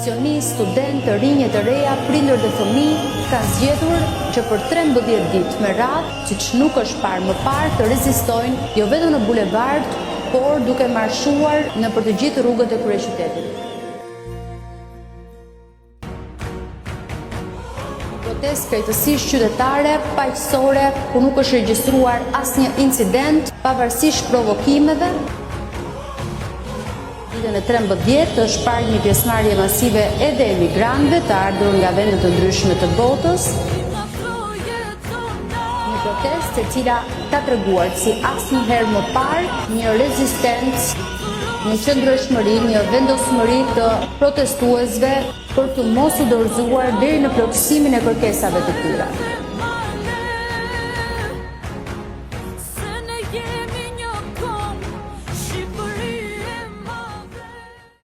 profesionistë, studentë, të rinj të reja, prindër dhe fëmijë kanë zgjedhur që për 13 ditë me radhë, siç nuk është parë më parë, të rezistojnë jo vetëm në bulevard, por duke marshuar nëpër të gjithë rrugët e kryeqytetit. Protestë krejtësisht qytetare, paqësore, ku nuk është regjistruar asnjë incident, pavarësisht provokimeve. Ditën e 13 është parë një pjesëmarrje masive edhe emigrantëve të ardhur nga vende të ndryshme të botës. Një protestë e cila ka treguar si asnjëherë më parë një rezistencë, një qëndrueshmëri, një vendosmëri të protestuesve për të mos u dorëzuar deri në plotësimin e kërkesave të tyre.